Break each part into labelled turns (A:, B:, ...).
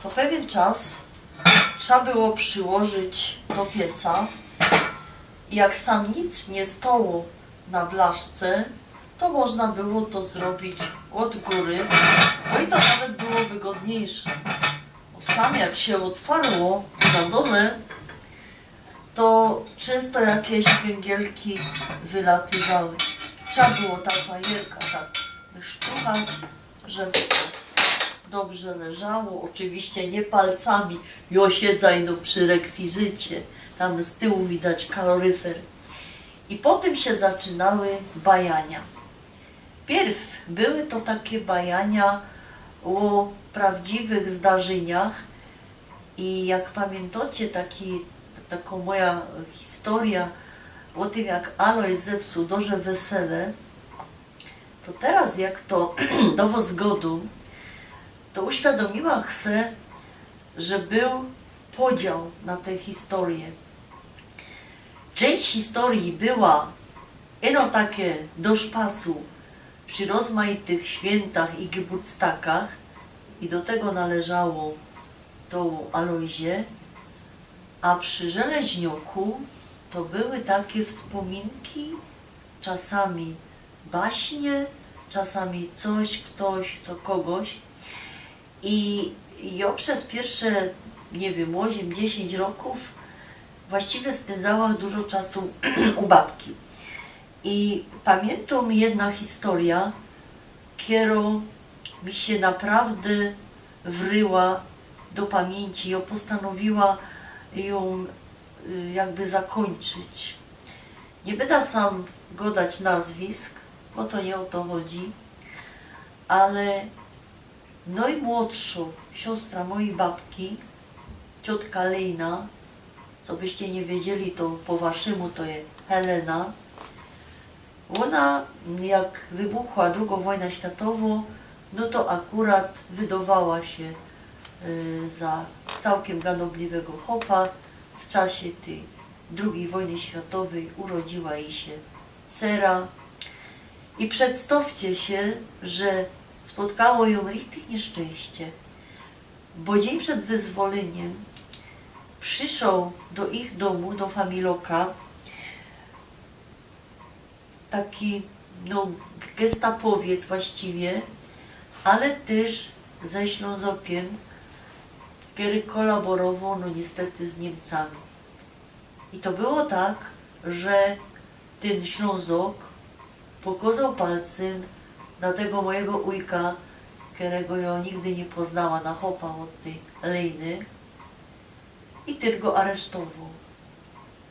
A: Co pewien czas trzeba było przyłożyć do pieca i jak sam nic nie stało na blaszce, to można było to zrobić od góry, no i to nawet było wygodniejsze. Bo sam jak się otwarło na dole, to często jakieś węgielki wylatywały. Trzeba było ta fajerka tak wysztuchać, żeby to dobrze leżało. Oczywiście nie palcami, osiedzaj no przy rekwizycie. Tam z tyłu widać kaloryfer. I potem się zaczynały bajania. Pierw były to takie bajania o prawdziwych zdarzeniach i jak pamiętacie taką moja historia o tym, jak Alojz zepsuł duże wesele, to teraz jak to dało zgodę, to uświadomiła se, że był podział na tę historię. Część historii była eno takie do szpasu przy rozmaitych świętach i geburtstakach i do tego należało to Alojzie, a przy Żeleźnioku to były takie wspominki, czasami baśnie, czasami coś, ktoś, co kogoś. I ja przez pierwsze, nie wiem, 8-10 roków właściwie spędzałam dużo czasu u babki. I pamiętam jedna historia, która mi się naprawdę wryła do pamięci. Ja postanowiła ją jakby zakończyć. Nie będę sam godać nazwisk, bo to nie o to chodzi, ale najmłodsza siostra mojej babki, ciotka Lejna, co byście nie wiedzieli, to po waszemu to jest Helena. Ona, jak wybuchła II wojna światowa, no to akurat wydawała się za całkiem ganobliwego chłopa. W czasie tej II wojny światowej urodziła jej się dcera. I przedstawcie się, że spotkało ją richtig nieszczęście, bo dzień przed wyzwoleniem przyszedł do ich domu, do familoka, taki no, gestapowiec właściwie, ale też ze Ślązokiem, który kolaborował no niestety z Niemcami. I to było tak, że ten Ślązok pokazał palcem na tego mojego ujka, którego ja nigdy nie poznała, na chopa od tej Lejny, i ten go aresztował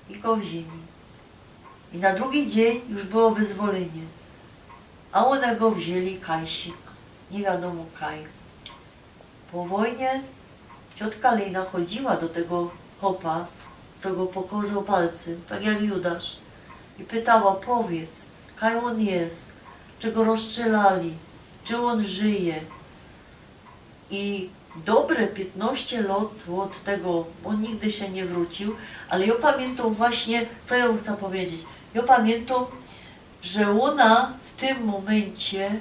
A: i go wzięli. I na drugi dzień już było wyzwolenie, a one go wzięli kajsik, nie wiadomo kaj. Po wojnie ciotka Lejna chodziła do tego chopa, co go pokazał palcem, tak jak Judasz, i pytała: powiedz, kaj on jest, czy go rozstrzelali, czy on żyje. I dobre 15 lat od tego, on nigdy się nie wrócił, ale ja pamiętam właśnie, co ja chcę powiedzieć. Ja pamiętam, że ona w tym momencie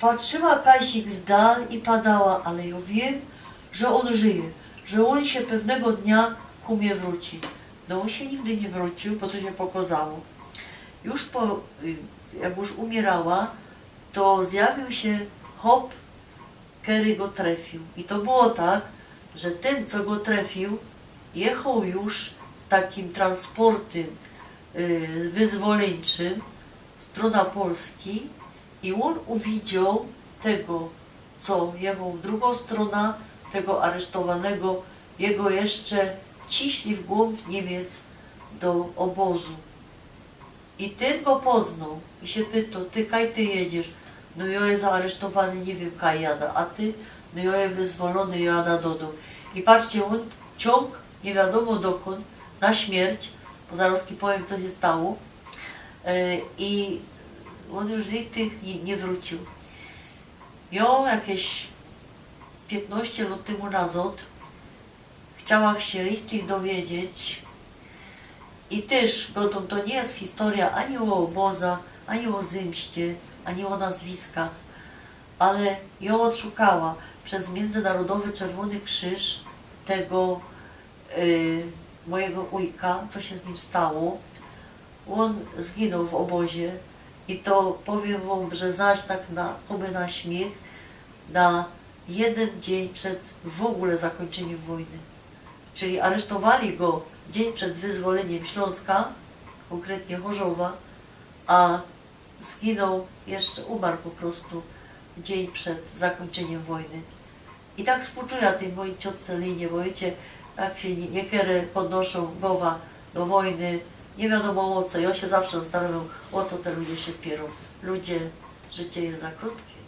A: patrzyła kajsik w dal i padała, ale ja wiem, że on żyje, że on się pewnego dnia ku mnie wróci. No on się nigdy nie wrócił, po co się pokazało. Już jak już umierała, to zjawił się chłop, który go trafił. I to było tak, że ten, co go trafił, jechał już takim transportem wyzwoleńczym, strona Polski, i on uwidział tego, co jechał w drugą stronę, tego aresztowanego, jego jeszcze ciśli w głąb Niemiec do obozu. I ten go poznał i się pytał: ty kaj ty jedziesz? No ja jest zaaresztowany, nie wiem kaj jada, a ty? No ja jest wyzwolony, jada do domu. I patrzcie, on ciąg, nie wiadomo dokąd, na śmierć, bo zaraz powiem, co się stało, i on już tych nie wrócił. Ja jakieś 15 lat temu nazad chciałam się richtig dowiedzieć i też, bo to nie jest historia ani o obozach, ani o zemście, ani o nazwiskach, ale ją odszukała przez Międzynarodowy Czerwony Krzyż tego mojego wujka, co się z nim stało. On zginął w obozie i to powiem wam, że zaś tak oby na śmiech, na jeden dzień przed w ogóle zakończeniem wojny. Czyli aresztowali go dzień przed wyzwoleniem Śląska, konkretnie Chorzowa, a zginął, jeszcze umarł po prostu dzień przed zakończeniem wojny. I tak współczuję tej mojej ciotce Linie, bo wiecie, tak się niekiery podnoszą głowa do wojny, nie wiadomo o co. Ja się zawsze zastanawiam, o co te ludzie się pierą. Ludzie, życie jest za krótkie.